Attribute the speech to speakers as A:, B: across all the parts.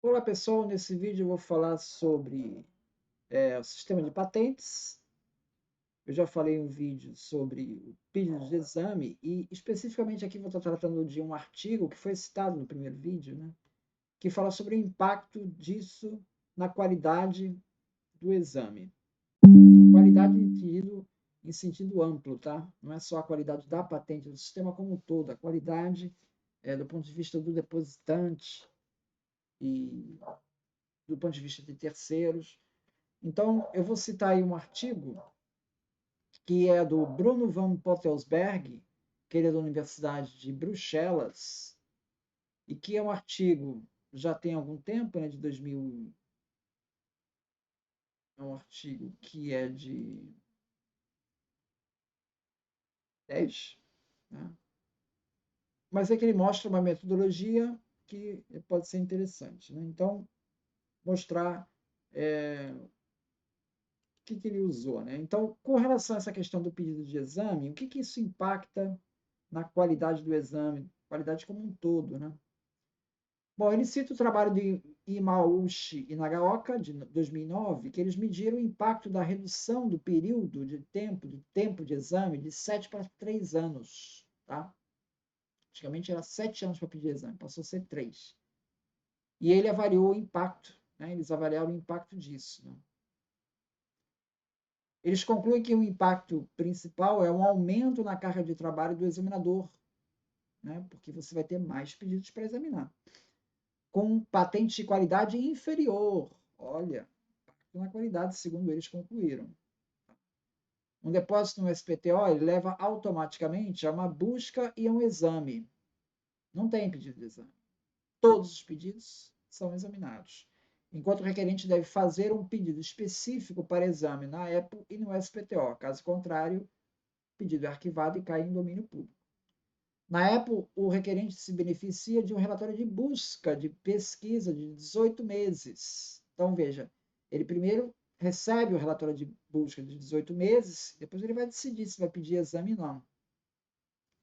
A: Olá pessoal, nesse vídeo eu vou falar sobre o sistema de patentes. Eu já falei um vídeo sobre o pedido de exame e especificamente aqui vou estar tratando de um artigo que foi citado no primeiro vídeo, né, que fala sobre o impacto disso na qualidade do exame. Qualidade entendido em sentido amplo, tá? Não é só a qualidade da patente, do sistema como um todo, a qualidade do ponto de vista do depositante e do ponto de vista de terceiros. Então, eu vou citar aí um artigo que é do Bruno van Pottelsberg, que ele é da Universidade de Bruxelas, e que é um artigo, já tem algum tempo, né, de 2000, é um artigo que é de 10, né? Mas é que ele mostra uma metodologia que pode ser interessante, né? Então, mostrar o que ele usou, né? Então, com relação a essa questão do pedido de exame, o que isso impacta na qualidade do exame, qualidade como um todo, né? Bom, ele cita o trabalho de Imaushi e Nagaoka, de 2009, que eles mediram o impacto da redução do período de tempo de exame de 7 para 3 anos, tá? Antigamente era 7 anos para pedir exame, passou a ser 3. E ele avaliou o impacto, né? Eles avaliaram o impacto disso, né? Eles concluem que o impacto principal é um aumento na carga de trabalho do examinador, né? Porque você vai ter mais pedidos para examinar. Com patente de qualidade inferior. Olha, na qualidade, segundo eles concluíram. Um depósito no SPTO ele leva automaticamente a uma busca e a um exame. Não tem pedido de exame. Todos os pedidos são examinados. Enquanto o requerente deve fazer um pedido específico para exame na EPO e no SPTO. Caso contrário, o pedido é arquivado e cai em domínio público. Na EPO, o requerente se beneficia de um relatório de busca, de pesquisa de 18 meses. Então, veja, ele primeiro recebe o relatório de busca de 18 meses, depois ele vai decidir se vai pedir exame ou não.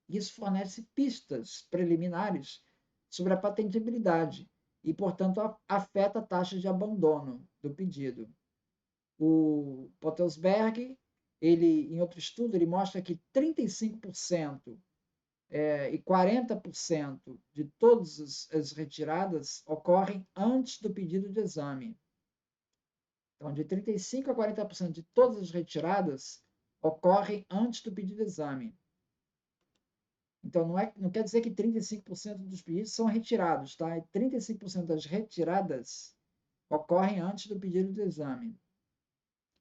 A: Isso fornece pistas preliminares sobre a patentabilidade e, portanto, afeta a taxa de abandono do pedido. O Pottelsberg, ele, em outro estudo, ele mostra que 35% e 40% de todas as retiradas ocorrem antes do pedido de exame. Então, de 35% a 40% de todas as retiradas ocorrem antes do pedido de exame. Então, não quer dizer que 35% dos pedidos são retirados, tá? 35% das retiradas ocorrem antes do pedido de exame,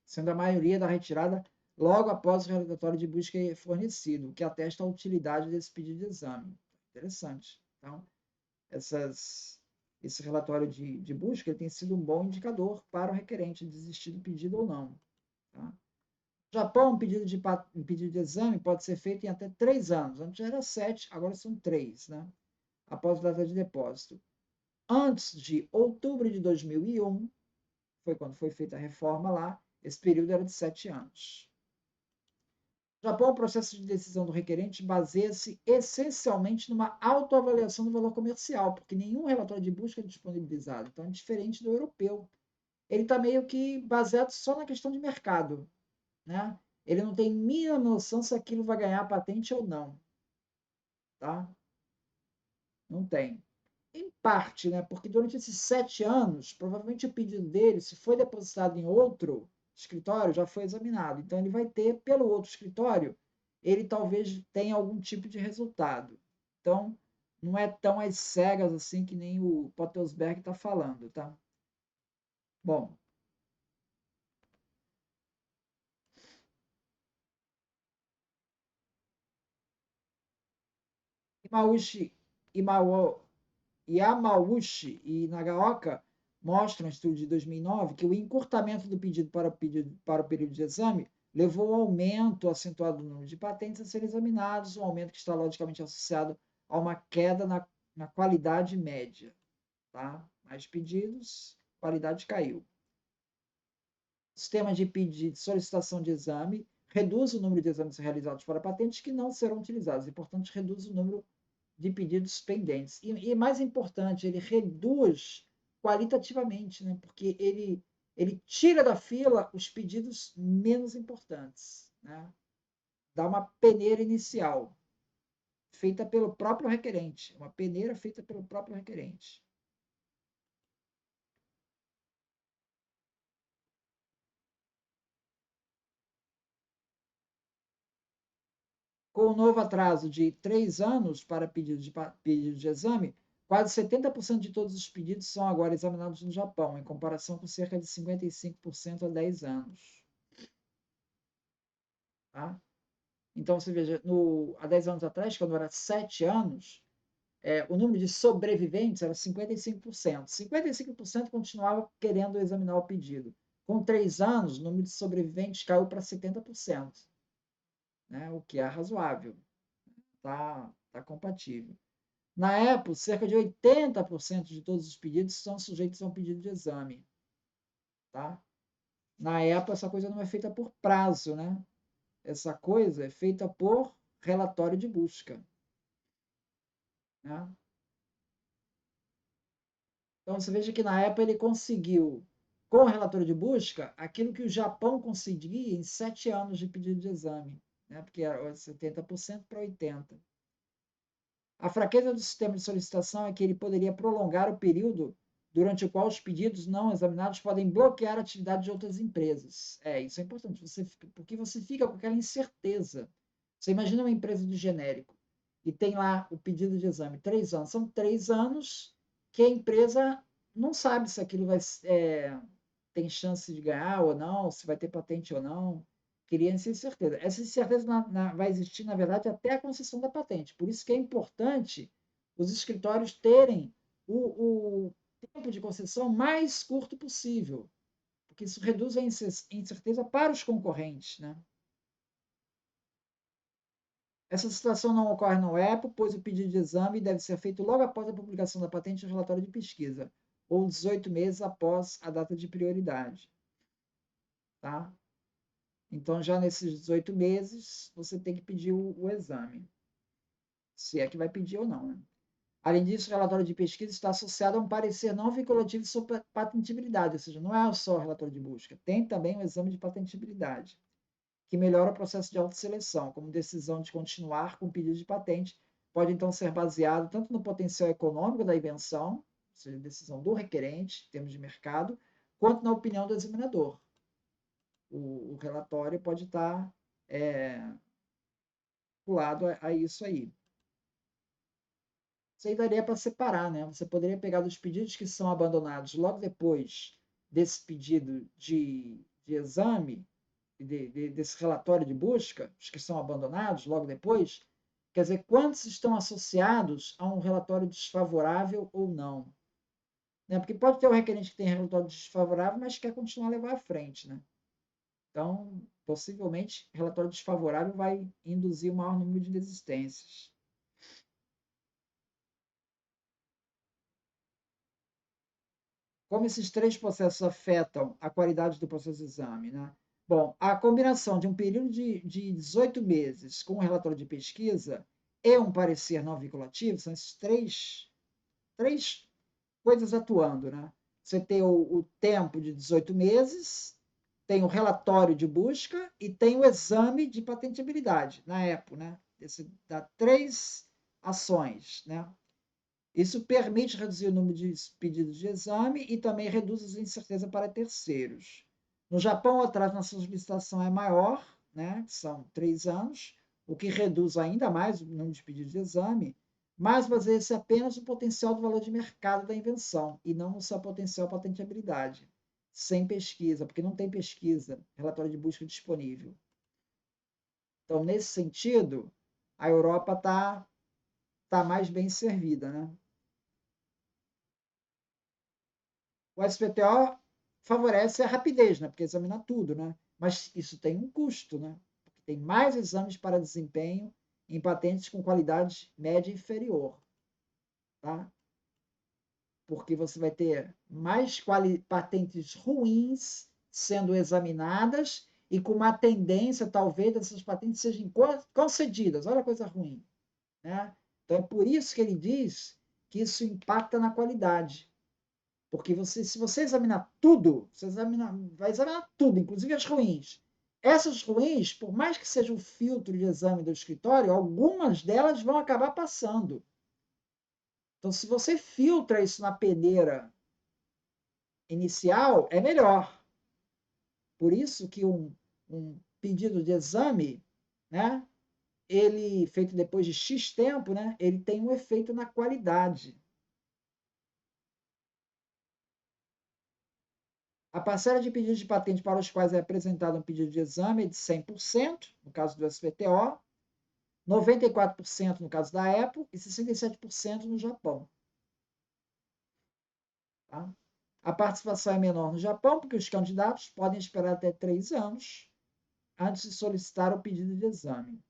A: sendo a maioria da retirada logo após o relatório de busca fornecido, o que atesta a utilidade desse pedido de exame. Interessante. Então, esse relatório de busca ele tem sido um bom indicador para o requerente desistir do pedido ou não. Tá? No Japão, um pedido de exame pode ser feito em até 3 anos. Antes era 7, agora são 3, né? Após a data de depósito. Antes de outubro de 2001, foi quando foi feita a reforma lá, esse período era de 7 anos. No Japão, o processo de decisão do requerente baseia-se essencialmente numa autoavaliação do valor comercial, porque nenhum relatório de busca é disponibilizado. Então, é diferente do europeu. Ele está meio que baseado só na questão de mercado, né? Ele não tem mínima noção se aquilo vai ganhar patente ou não, tá? Não tem. Em parte, né? Porque durante esses 7 anos, provavelmente o pedido dele, se foi depositado em outro escritório, já foi examinado. Então, ele vai ter, pelo outro escritório, ele talvez tenha algum tipo de resultado. Então, não é tão às cegas assim que nem o Pottelsberg está falando, tá? Bom, Imaushi, Imao, Yamauchi e Nagaoka mostram, em estudo de 2009, que o encurtamento do pedido para o período de exame levou ao aumento acentuado do número de patentes a serem examinados, um aumento que está logicamente associado a uma queda na qualidade média. Tá? Mais pedidos, qualidade caiu. O sistema de solicitação de exame reduz o número de exames realizados para patentes que não serão utilizados e, portanto, reduz o número de pedidos pendentes. E mais importante, ele reduz qualitativamente, né? Porque ele tira da fila os pedidos menos importantes, né? Dá uma peneira inicial, feita pelo próprio requerente, uma peneira feita pelo próprio requerente. Com o novo atraso de 3 anos para pedido de exame, quase 70% de todos os pedidos são agora examinados no Japão, em comparação com cerca de 55% há 10 anos. Tá? Então, você veja, há 10 anos atrás, quando era 7 anos, o número de sobreviventes era 55%. 55% continuava querendo examinar o pedido. Com 3 anos, o número de sobreviventes caiu para 70%, né? O que é razoável, tá compatível. Na época, cerca de 80% de todos os pedidos são sujeitos a um pedido de exame. Tá? Na época, essa coisa não é feita por prazo, né? Essa coisa é feita por relatório de busca. Né? Então, você veja que na época ele conseguiu, com o relatório de busca, aquilo que o Japão conseguia em 7 anos de pedido de exame, né? Porque era 70% para 80%. A fraqueza do sistema de solicitação é que ele poderia prolongar o período durante o qual os pedidos não examinados podem bloquear a atividade de outras empresas. Isso é importante, porque você fica com aquela incerteza. Você imagina uma empresa de genérico e tem lá o pedido de exame 3 anos. São 3 anos que a empresa não sabe se aquilo tem chance de ganhar ou não, se vai ter patente ou não. Queria essa incerteza. Essa incerteza vai existir, na verdade, até a concessão da patente. Por isso que é importante os escritórios terem o tempo de concessão mais curto possível, porque isso reduz a incerteza para os concorrentes. Né? Essa situação não ocorre no EPO, pois o pedido de exame deve ser feito logo após a publicação da patente no relatório de pesquisa, ou 18 meses após a data de prioridade. Tá? Então, já nesses 18 meses, você tem que pedir o exame, se é que vai pedir ou não. Né? Além disso, o relatório de pesquisa está associado a um parecer não vinculativo sobre patentibilidade, ou seja, não é só o relatório de busca, tem também o exame de patentibilidade, que melhora o processo de autoseleção, como decisão de continuar com o pedido de patente, pode então ser baseado tanto no potencial econômico da invenção, ou seja, decisão do requerente, em termos de mercado, quanto na opinião do examinador. O relatório pode estar vinculado a isso aí. Isso aí daria para separar, né? Você poderia pegar dos pedidos que são abandonados logo depois desse pedido de exame, desse relatório de busca, os que são abandonados logo depois, quer dizer, quantos estão associados a um relatório desfavorável ou não. Né? Porque pode ter um requerente que tem relatório desfavorável, mas quer continuar a levar à frente. Né? Então, possivelmente, relatório desfavorável vai induzir o maior número de desistências. Como esses 3 processos afetam a qualidade do processo de exame? Né? Bom, a combinação de um período de 18 meses com um relatório de pesquisa e um parecer não vinculativo são esses três coisas atuando. Né? Você tem o tempo de 18 meses, tem o relatório de busca e tem o exame de patentabilidade na EPO. Né? Dá 3 ações. Né? Isso permite reduzir o número de pedidos de exame e também reduz as incertezas para terceiros. No Japão, o atraso na solicitação é maior, né? São 3 anos, o que reduz ainda mais o número de pedidos de exame, mas baseia-se apenas no potencial do valor de mercado da invenção e não no seu potencial patentabilidade, sem pesquisa, porque não tem pesquisa, relatório de busca disponível. Então, nesse sentido, a Europa tá mais bem servida, né? O SPTO favorece a rapidez, né? Porque examina tudo, né? Mas isso tem um custo, né? Porque tem mais exames para desempenho em patentes com qualidade média inferior, tá? Porque você vai ter mais patentes ruins sendo examinadas e com uma tendência, talvez, dessas patentes sejam concedidas. Olha a coisa ruim, né? Então, é por isso que ele diz que isso impacta na qualidade. Porque se você examinar tudo, vai examinar tudo, inclusive as ruins. Essas ruins, por mais que seja o filtro de exame do escritório, algumas delas vão acabar passando. Então, se você filtra isso na peneira inicial, é melhor. Por isso que um pedido de exame, né, ele feito depois de X tempo, né, ele tem um efeito na qualidade. A parcela de pedidos de patente para os quais é apresentado um pedido de exame é de 100%, no caso do SPTO, 94% no caso da Apple e 67% no Japão. Tá? A participação é menor no Japão, porque os candidatos podem esperar até 3 anos antes de solicitar o pedido de exame.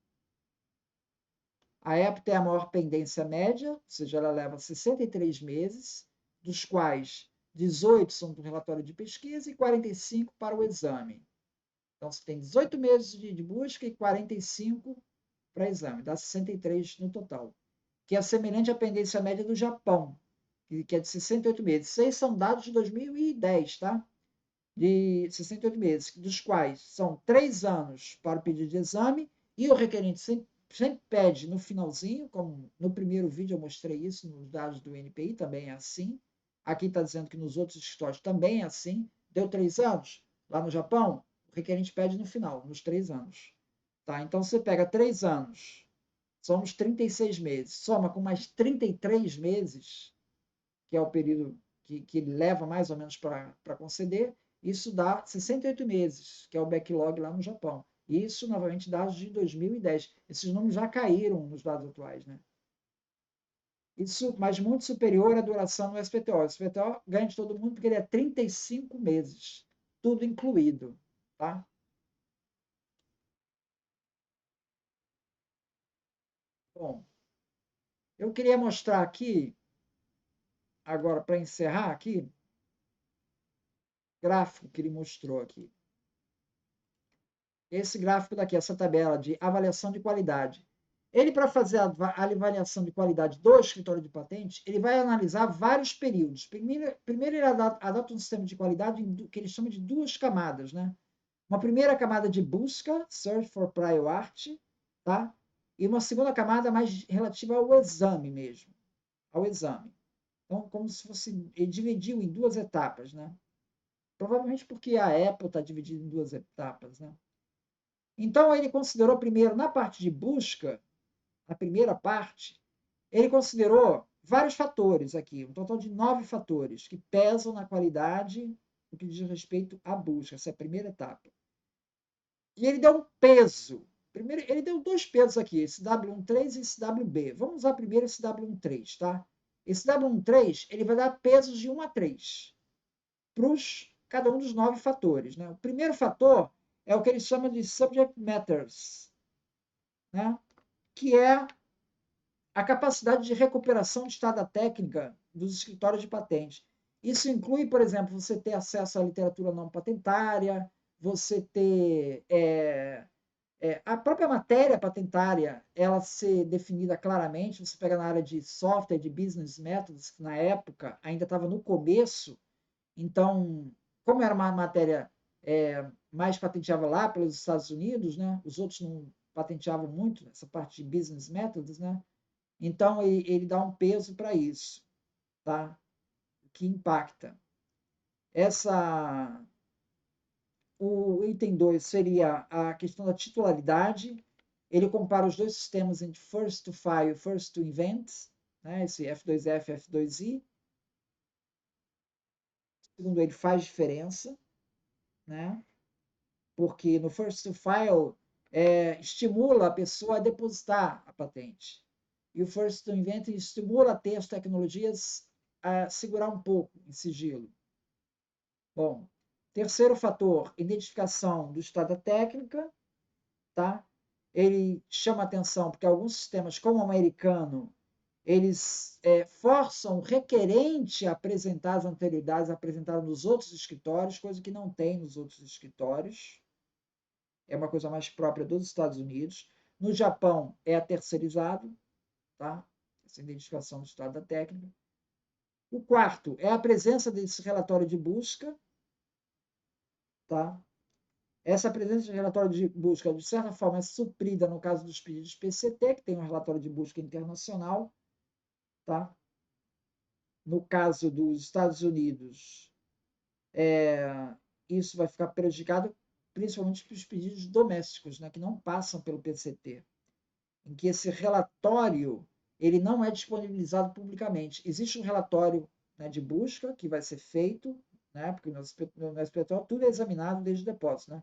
A: A Apple tem a maior pendência média, ou seja, ela leva 63 meses, dos quais 18 são do relatório de pesquisa e 45 para o exame. Então, você tem 18 meses de busca e 45 para exame, dá 63 no total, que é semelhante à pendência média do Japão, que é de 68 meses. 6 são dados de 2010, tá? De 68 meses, dos quais são 3 anos para o pedido de exame e o requerente sempre pede no finalzinho, como no primeiro vídeo eu mostrei isso, nos dados do NPI também é assim. Aqui está dizendo que nos outros escritórios também é assim. Deu 3 anos? Lá no Japão, o requerente pede no final, nos 3 anos. Tá? Então, você pega 3 anos, somos 36 meses, soma com mais 33 meses, que é o período que ele leva mais ou menos para conceder, isso dá 68 meses, que é o backlog lá no Japão. Isso, novamente, dados de 2010. Esses números já caíram nos dados atuais, né? Isso, mas muito superior à duração no SPTO. O SPTO ganha de todo mundo porque ele é 35 meses, tudo incluído, tá? Bom, eu queria mostrar aqui, agora para encerrar aqui, gráfico que ele mostrou aqui. Esse gráfico daqui, essa tabela de avaliação de qualidade. Ele, para fazer a avaliação de qualidade do escritório de patentes, ele vai analisar vários períodos. Primeiro ele adota um sistema de qualidade que ele chama de 2 camadas, né? Uma primeira camada de busca, Search for Prior Art, tá? E uma segunda camada mais relativa ao exame mesmo, ao exame. Então, como se fosse, ele dividiu em 2 etapas, né? Provavelmente porque a Apple está dividida em 2 etapas, né? Então, ele considerou primeiro, na parte de busca, a primeira parte, ele considerou vários fatores aqui, um total de 9 fatores que pesam na qualidade no que diz respeito à busca, essa é a primeira etapa. E ele deu um peso. Primeiro, ele deu 2 pesos aqui, esse W13 e esse WB. Vamos usar primeiro esse W13, tá? Esse W13, ele vai dar pesos de 1 a 3 para cada um dos 9 fatores, né? O primeiro fator é o que ele chama de subject matters, né? Que é a capacidade de recuperação de estada técnica dos escritórios de patente. Isso inclui, por exemplo, você ter acesso à literatura não patentária, você ter a própria matéria patentária, ela ser definida claramente. Você pega na área de software, de business methods, que na época ainda estava no começo, então, como era uma matéria mais patenteável lá pelos Estados Unidos, né? Os outros não patenteavam muito essa parte de business methods, né? Então, ele dá um peso para isso, tá? Que impacta. O item 2 seria a questão da titularidade. Ele compara os dois sistemas entre first to file e first to invent, né? Esse F2F, F2I. Segundo ele, faz diferença, né? Porque no first to file estimula a pessoa a depositar a patente. E o first to invent estimula a ter as tecnologias a segurar um pouco em sigilo. Bom, terceiro fator, identificação do estado da técnica, tá? Ele chama atenção porque alguns sistemas, como o americano, eles forçam o requerente a apresentar as anterioridades apresentadas nos outros escritórios, coisa que não tem nos outros escritórios. É uma coisa mais própria dos Estados Unidos. No Japão é terceirizado, tá? Essa identificação do estado da técnica. O quarto é a presença desse relatório de busca, tá? Essa presença de relatório de busca, de certa forma, é suprida no caso dos pedidos PCT, que tem um relatório de busca internacional, tá? No caso dos Estados Unidos, isso vai ficar prejudicado principalmente para os pedidos domésticos, né, que não passam pelo PCT, em que esse relatório ele não é disponibilizado publicamente. Existe um relatório, né, de busca que vai ser feito, né, porque no SPTO tudo é examinado desde o depósito, né?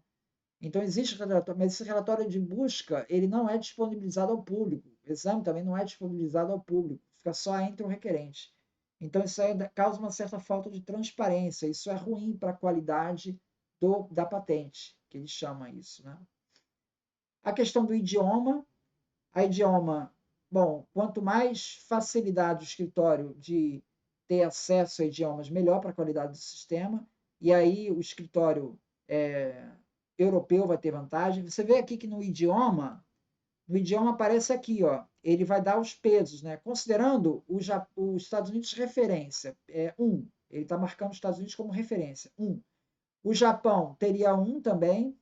A: Então existe relatório, mas esse relatório de busca ele não é disponibilizado ao público. O exame também não é disponibilizado ao público, fica só entre o requerente. Então isso aí causa uma certa falta de transparência. Isso é ruim para a qualidade da patente, que eles chamam isso, né? A questão do idioma, bom, quanto mais facilidade o escritório de ter acesso a idiomas, melhor para a qualidade do sistema. E aí o escritório europeu vai ter vantagem. Você vê aqui que no idioma aparece aqui, ó, ele vai dar os pesos, né? Considerando os Estados Unidos referência, ele está marcando os Estados Unidos como referência, 1. O Japão teria 1 também,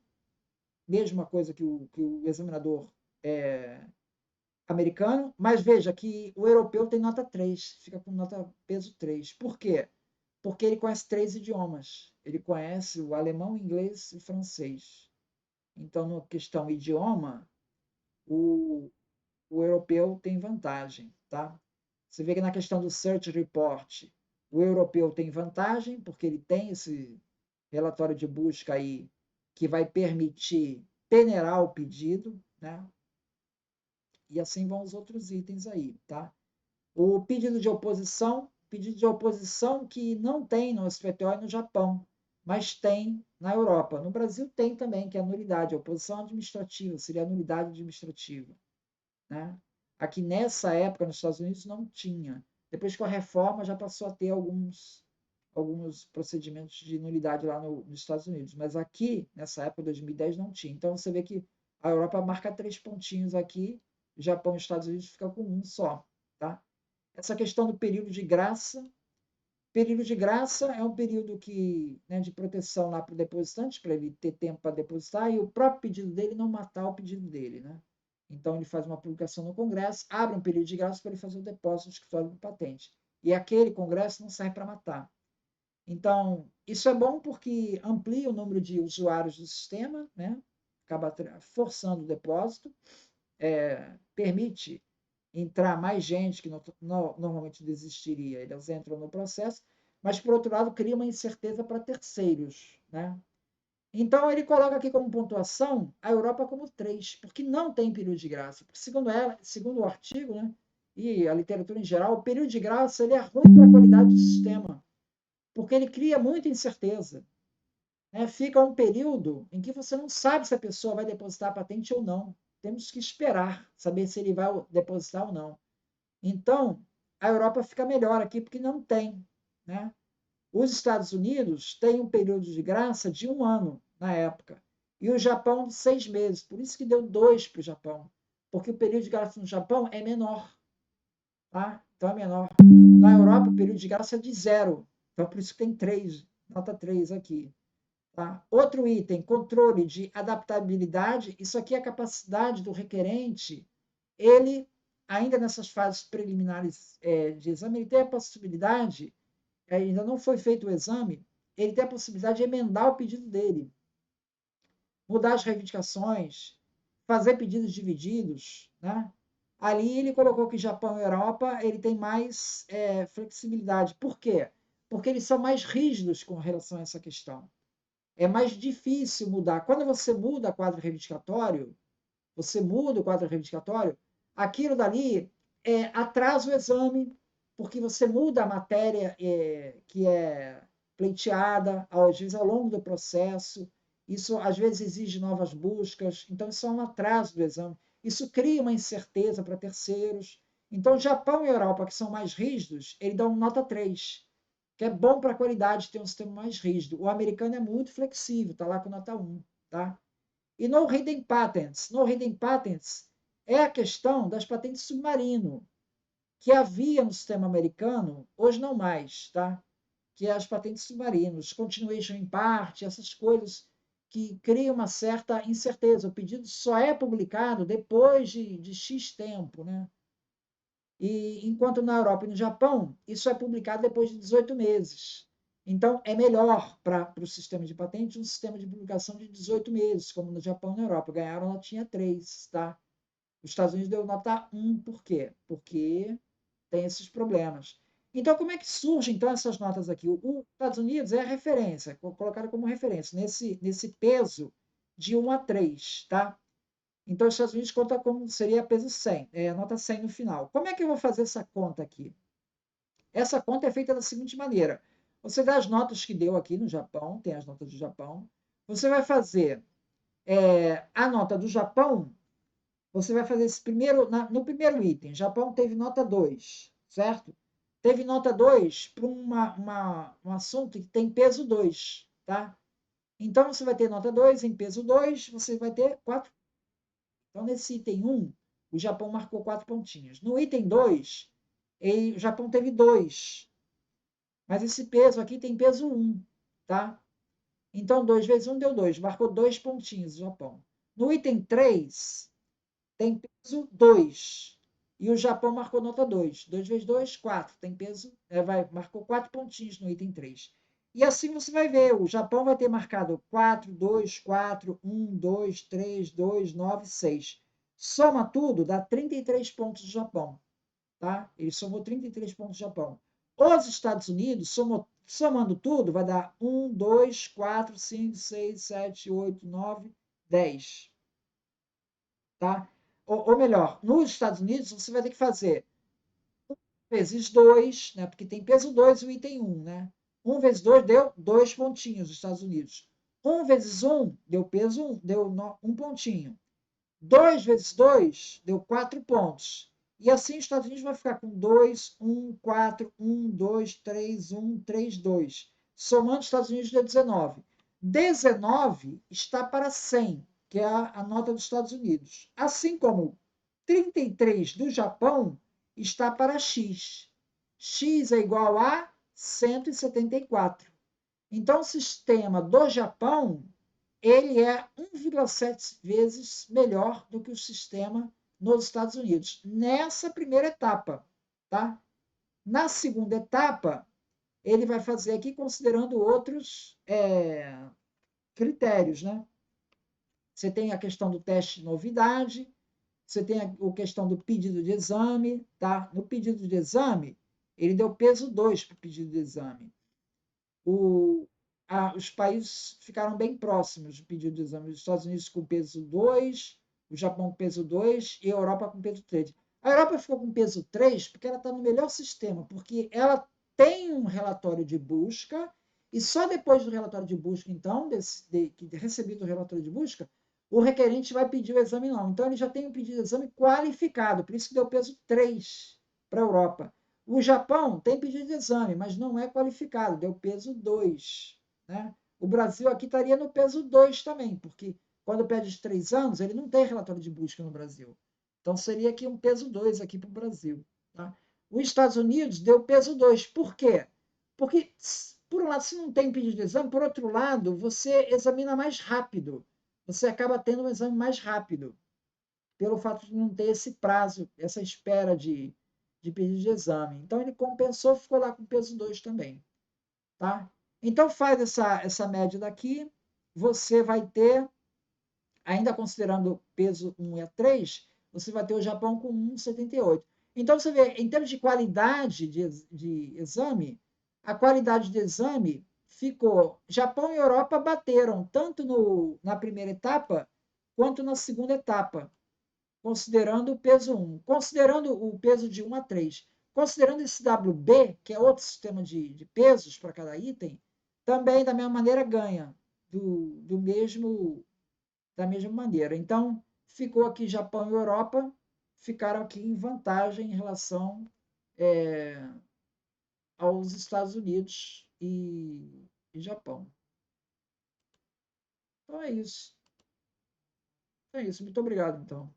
A: mesma coisa que o examinador americano, mas veja que o europeu tem nota 3, fica com nota peso 3. Por quê? Porque ele conhece 3 idiomas. Ele conhece o alemão, o inglês e o francês. Então, na questão idioma, o, o europeu tem vantagem, tá? Você vê que na questão do Search Report, o europeu tem vantagem, porque ele tem esse relatório de busca aí que vai permitir peneirar o pedido, né? E assim vão os outros itens aí, tá? O pedido de oposição que não tem no SPTO e no Japão, mas tem na Europa. No Brasil tem também, que é a nulidade, a oposição administrativa, seria a nulidade administrativa, né? Aqui nessa época, nos Estados Unidos, não tinha. Depois com a reforma já passou a ter alguns procedimentos de nulidade lá nos Estados Unidos, mas aqui, nessa época, 2010, não tinha. Então você vê que a Europa marca 3 pontinhos aqui, o Japão e os Estados Unidos fica com 1 só, tá? Essa questão do período de graça é um período que, né, de proteção lá para o depositante, para ele ter tempo para depositar, e o próprio pedido dele não matar o pedido dele, né? Então ele faz uma publicação no Congresso, abre um período de graça para ele fazer o depósito no escritório de patente. E aquele Congresso não serve para matar. Então, isso é bom porque amplia o número de usuários do sistema, né? Acaba forçando o depósito, permite entrar mais gente que normalmente desistiria, eles entram no processo, mas, por outro lado, cria uma incerteza para terceiros, né? Então, ele coloca aqui como pontuação a Europa como 3, porque não tem período de graça. Porque, segundo o artigo, né, e a literatura em geral, o período de graça ele é ruim para a qualidade do sistema, porque ele cria muita incerteza. Né? Fica um período em que você não sabe se a pessoa vai depositar a patente ou não. Temos que esperar, saber se ele vai depositar ou não. Então, a Europa fica melhor aqui porque não tem. Né? Os Estados Unidos têm um período de graça de 1 ano na época, e o Japão de 6 meses. Por isso que deu 2 para o Japão, porque o período de graça no Japão é menor. Tá? Então é menor. Na Europa, o período de graça é de 0. Então, por isso que tem 3, nota 3 aqui. Tá? Outro item, controle de adaptabilidade. Isso aqui é a capacidade do requerente, ele, ainda nessas fases preliminares de exame, ele tem a possibilidade, ainda não foi feito o exame, ele tem a possibilidade de emendar o pedido dele, mudar as reivindicações, fazer pedidos divididos, né? Ali ele colocou que Japão e Europa ele tem mais flexibilidade. Por quê? Porque eles são mais rígidos com relação a essa questão. É mais difícil mudar. Quando você muda quadro reivindicatório, aquilo dali atrasa o exame, porque você muda a matéria que é pleiteada, às vezes ao longo do processo. Isso às vezes exige novas buscas, então isso é um atraso do exame. Isso cria uma incerteza para terceiros. Então, Japão e Europa, que são mais rígidos, ele dá uma nota 3, que é bom para a qualidade ter um sistema mais rígido. O americano é muito flexível, está lá com nota 1. Tá? E no hidden patents. No hidden patents é a questão das patentes submarino, que havia no sistema americano, hoje não mais, tá? Que é as patentes submarinos, continuation in part, essas coisas que criam uma certa incerteza. O pedido só é publicado depois de X tempo, né? E enquanto na Europa e no Japão, isso é publicado depois de 18 meses. Então, é melhor para o sistema de patente um sistema de publicação de 18 meses, como no Japão e na Europa. Ganharam notinha 3, tá? Os Estados Unidos deu nota 1, por quê? Porque tem esses problemas. Então, como é que surgem então essas notas aqui? Os Estados Unidos é a referência, colocaram como referência, nesse peso de 1 a 3, tá? Então, os Estados Unidos conta como seria peso 100, nota 100 no final. Como é que eu vou fazer essa conta aqui? Essa conta é feita da seguinte maneira. Você dá as notas que deu aqui no Japão, tem as notas do Japão. Você vai fazer a nota do Japão, você vai fazer esse primeiro, no primeiro item. Japão teve nota 2, certo? Teve nota 2 para um assunto que tem peso 2, tá? Então, você vai ter nota 2 em peso 2, você vai ter 4. Então, nesse item 1, o Japão marcou 4 pontinhos. No item 2, o Japão teve 2. Mas esse peso aqui tem peso 1, tá? Então, 2 vezes 1 deu 2. Marcou 2 pontinhos o Japão. No item 3, tem peso 2. E o Japão marcou nota 2. 2 vezes 2, 4. Tem peso, marcou 4 pontinhos no item 3. E assim você vai ver, o Japão vai ter marcado 4, 2, 4, 1, 2, 3, 2, 9, 6. Soma tudo, dá 33 pontos do Japão. Tá? Ele somou 33 pontos do Japão. Os Estados Unidos, somando tudo, vai dar 1, 2, 4, 5, 6, 7, 8, 9, 10. Tá? Ou melhor, nos Estados Unidos, você vai ter que fazer 1 vezes 2, né? Porque tem peso 2 o item 1, né? 1 vezes 2 deu 2 pontinhos nos Estados Unidos. 1 vezes 1 deu peso 1, deu 1 pontinho. 2 vezes 2 deu 4 pontos. E assim os Estados Unidos vai ficar com 2, 1, 4, 1, 2, 3, 1, 3, 2. Somando os Estados Unidos deu 19. 19 está para 100, que é a nota dos Estados Unidos. Assim como 33 do Japão está para X. X é igual a 174. Então, o sistema do Japão ele é 1,7 vezes melhor do que o sistema nos Estados Unidos, nessa primeira etapa. Tá? Na segunda etapa, ele vai fazer aqui considerando outros critérios. Né? Você tem a questão do teste de novidade, você tem a questão do pedido de exame. Tá? No pedido de exame, ele deu peso 2 para o pedido de exame. Os países ficaram bem próximos do pedido de exame. Os Estados Unidos com peso 2, o Japão com peso 2 e a Europa com peso 3. A Europa ficou com peso 3 porque ela está no melhor sistema, porque ela tem um relatório de busca e só depois do relatório de busca, então, recebido o relatório de busca, o requerente vai pedir o exame não. Então, ele já tem um pedido de exame qualificado, por isso que deu peso 3 para a Europa. O Japão tem pedido de exame, mas não é qualificado, deu peso 2. Né? O Brasil aqui estaria no peso 2 também, porque quando pede de 3 anos, ele não tem relatório de busca no Brasil. Então, seria aqui um peso 2 aqui para o Brasil. Tá? Os Estados Unidos deu peso 2. Por quê? Porque, por um lado, se não tem pedido de exame, por outro lado, você examina mais rápido. Você acaba tendo um exame mais rápido, pelo fato de não ter esse prazo, essa espera de pedido de exame. Então, ele compensou, ficou lá com peso 2 também. Tá? Então, faz essa média daqui, você vai ter, ainda considerando peso 1 e 3, você vai ter o Japão com 1,78. Então, você vê, em termos de qualidade de exame, a qualidade de exame ficou... Japão e Europa bateram, tanto na primeira etapa, quanto na segunda etapa, considerando o peso 1, considerando o peso de 1 a 3. Considerando esse WB, que é outro sistema de pesos para cada item, também, da mesma maneira, ganha da mesma maneira. Então, ficou aqui Japão e Europa, ficaram aqui em vantagem em relação aos Estados Unidos e Japão. Então, é isso. É isso. Muito obrigado, então.